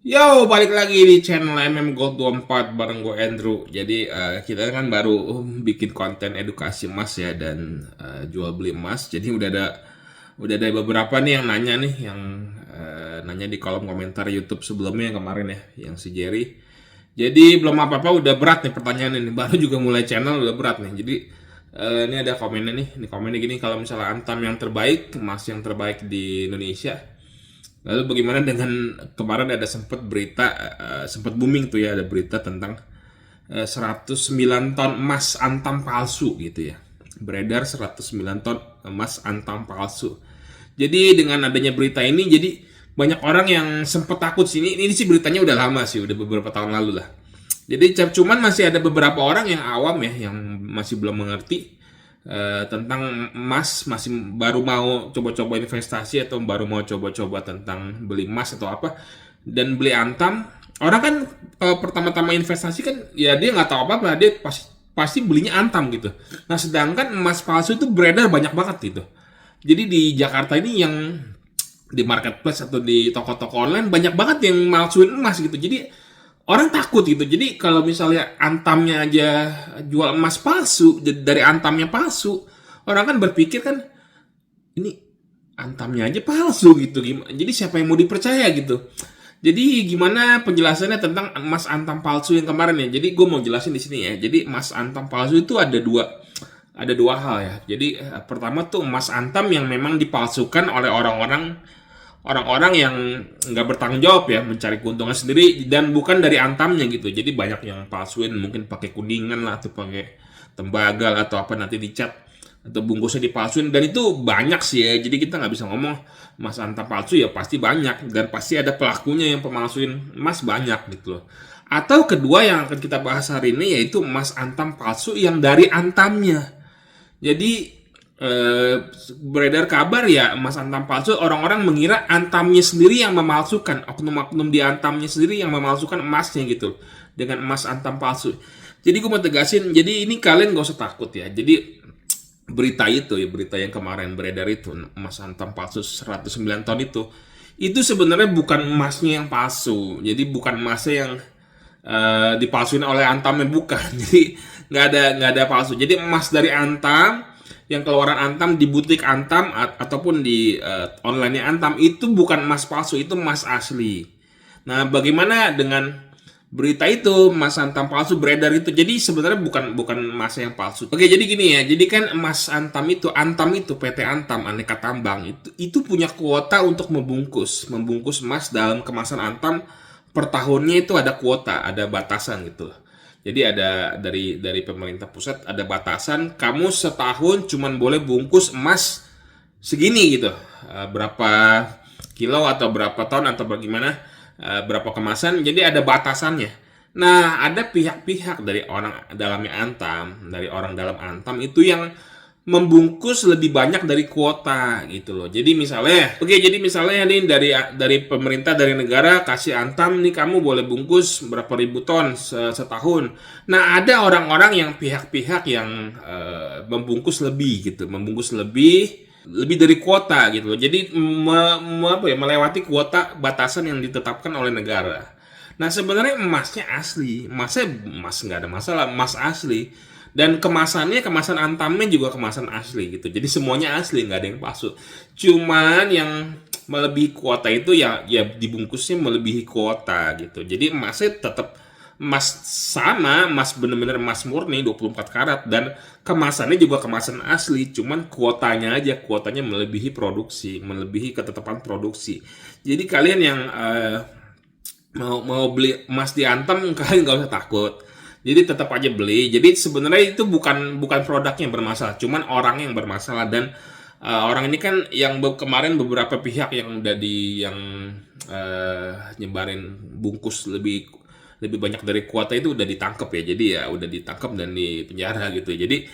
Yo, balik lagi di channel Gold 24 bareng gue Andrew. Jadi kita kan baru bikin konten edukasi emas ya dan jual beli emas. Jadi udah ada beberapa nih yang nanya nih, yang nanya di kolom komentar YouTube sebelumnya yang kemarin ya, yang si Jerry. Jadi belum apa-apa udah berat nih pertanyaannya nih. Baru juga mulai channel udah berat nih. Jadi ini ada komennya nih. Ini komennya gini, kalau misalnya Antam yang terbaik, emas yang terbaik di Indonesia. Lalu bagaimana dengan kemarin ada sempat berita, sempat booming tuh ya, ada berita tentang 109 ton emas antam palsu gitu ya. Beredar 109 ton emas antam palsu. Jadi dengan adanya berita ini, jadi banyak orang yang sempat takut sih. Ini sih beritanya udah lama sih, udah beberapa tahun lalu lah. Jadi cuman masih ada beberapa orang yang awam ya, yang masih belum mengerti tentang emas, masih baru mau coba-coba investasi atau baru mau coba-coba tentang beli emas atau apa, dan beli antam. Orang kan pertama-tama investasi kan ya dia nggak tahu apa-apa, dia pasti pasti belinya antam gitu. Nah sedangkan emas palsu itu beredar banyak banget gitu. Jadi di Jakarta ini yang di marketplace atau di toko-toko online banyak banget yang malsuin emas gitu. Jadi orang takut gitu. Jadi kalau misalnya antamnya aja jual emas palsu, dari antamnya palsu, orang kan berpikir kan ini antamnya aja palsu gitu. Jadi siapa yang mau dipercaya gitu? Jadi gimana penjelasannya tentang emas antam palsu yang kemarin ya? Jadi gue mau jelasin di sini ya. Jadi emas antam palsu itu ada dua hal ya. Jadi pertama tuh emas antam yang memang dipalsukan oleh orang-orang yang nggak bertanggung jawab ya, mencari keuntungan sendiri dan bukan dari antamnya gitu. Jadi banyak yang palsuin, mungkin pakai kuningan lah atau pakai tembaga atau apa, nanti dicat atau bungkusnya dipalsuin, dan itu banyak sih ya. Jadi kita nggak bisa ngomong emas antam palsu, ya pasti banyak dan pasti ada pelakunya yang pemalsuin emas banyak gitu loh. Atau kedua yang akan kita bahas hari ini, yaitu emas antam palsu yang dari antamnya. Jadi beredar kabar ya emas antam palsu, orang-orang mengira antamnya sendiri yang memalsukan, oknum-oknum di antamnya sendiri yang memalsukan emasnya gitu dengan emas antam palsu. Jadi gue mau tegasin, jadi ini kalian gak usah takut ya. Jadi berita itu ya, berita yang kemarin beredar itu emas antam palsu 109 ton itu sebenarnya bukan emasnya yang palsu. Jadi bukan emasnya yang dipalsuin oleh antamnya, bukan. Jadi nggak ada palsu. Jadi emas dari antam, yang keluaran antam di butik antam ataupun di online antam, itu bukan emas palsu, itu emas asli. Nah bagaimana dengan berita itu emas antam palsu beredar itu? Jadi sebenarnya bukan emas yang palsu. Oke, jadi gini ya. Jadi kan emas antam itu PT Antam Aneka Tambang itu punya kuota untuk membungkus emas dalam kemasan antam. Per tahunnya itu ada kuota, ada batasan gitu. Jadi ada dari pemerintah pusat ada batasan, kamu setahun cuman boleh bungkus emas segini gitu. Berapa kilo atau berapa ton atau bagaimana, berapa kemasan. Jadi ada batasannya. Nah, ada pihak-pihak dari orang dalamnya Antam, dari orang dalam Antam itu yang membungkus lebih banyak dari kuota gitu loh. Jadi misalnya nih dari pemerintah, dari negara kasih Antam nih, kamu boleh bungkus berapa ribu ton setahun. Nah, ada orang-orang yang pihak-pihak yang membungkus lebih gitu, membungkus lebih dari kuota gitu loh. Jadi melewati kuota batasan yang ditetapkan oleh negara. Nah sebenarnya emasnya asli, emas nggak ada masalah, emas asli, dan kemasannya, kemasan antamnya juga kemasan asli gitu. Jadi semuanya asli, nggak ada yang palsu. Cuman yang melebihi kuota itu ya dibungkusnya melebihi kuota gitu. Jadi emasnya tetap emas, sama emas, bener-bener emas murni 24 karat, dan kemasannya juga kemasan asli, cuman kuotanya melebihi produksi, melebihi ketetapan produksi. Jadi kalian yang mau beli emas di Antam, kalian nggak usah takut. Jadi tetap aja beli. Jadi sebenarnya itu bukan produknya yang bermasalah, cuman orang yang bermasalah. Dan orang ini kan yang kemarin beberapa pihak yang udah yang nyebarin bungkus lebih lebih banyak dari kuota itu udah ditangkap ya. Jadi ya udah ditangkap dan di penjara gitu. Jadi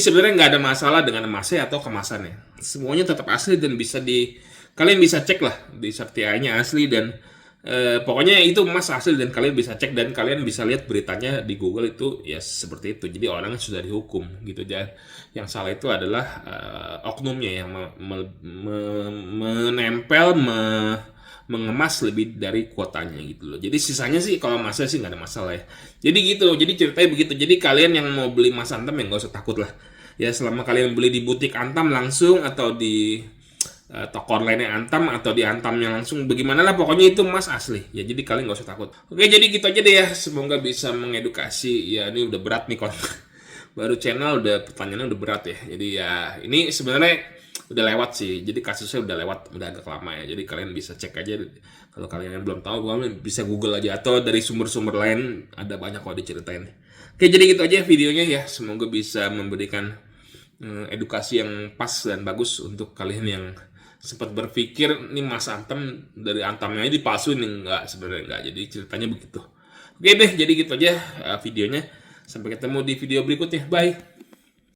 sebenarnya nggak ada masalah dengan emasnya atau kemasannya. Semuanya tetap asli dan kalian bisa cek lah di sertifikatnya asli, dan pokoknya itu emas asli dan kalian bisa cek, dan kalian bisa lihat beritanya di Google itu ya seperti itu. Jadi orangnya sudah dihukum gitu. Dan yang salah itu adalah oknumnya yang menempel, mengemas lebih dari kuotanya gitu loh. Jadi sisanya sih kalau emasnya sih nggak ada masalah ya. Jadi gitu, jadi ceritanya begitu. Jadi kalian yang mau beli emas Antam ya nggak usah takut lah. Ya selama kalian beli di butik Antam langsung atau di toko online Antam atau di Antamnya langsung, bagaimana lah pokoknya itu emas asli ya. Jadi kalian nggak usah takut. Oke, jadi gitu aja deh ya, semoga bisa mengedukasi ya. Ini udah berat nih konten baru channel udah pertanyaannya udah berat ya. Jadi ya ini sebenarnya udah lewat sih, jadi kasusnya udah lewat, udah agak lama ya. Jadi kalian bisa cek aja kalau kalian yang belum tahu, kalian bisa Google aja atau dari sumber-sumber lain, ada banyak kok diceritain. Oke, jadi gitu aja videonya ya, semoga bisa memberikan edukasi yang pas dan bagus untuk kalian yang sempat berpikir nih Mas Antam dari Antamnya ini dipalsuin. Enggak, sebenarnya enggak, jadi ceritanya begitu. Oke deh, jadi gitu aja videonya, sampai ketemu di video berikutnya, bye.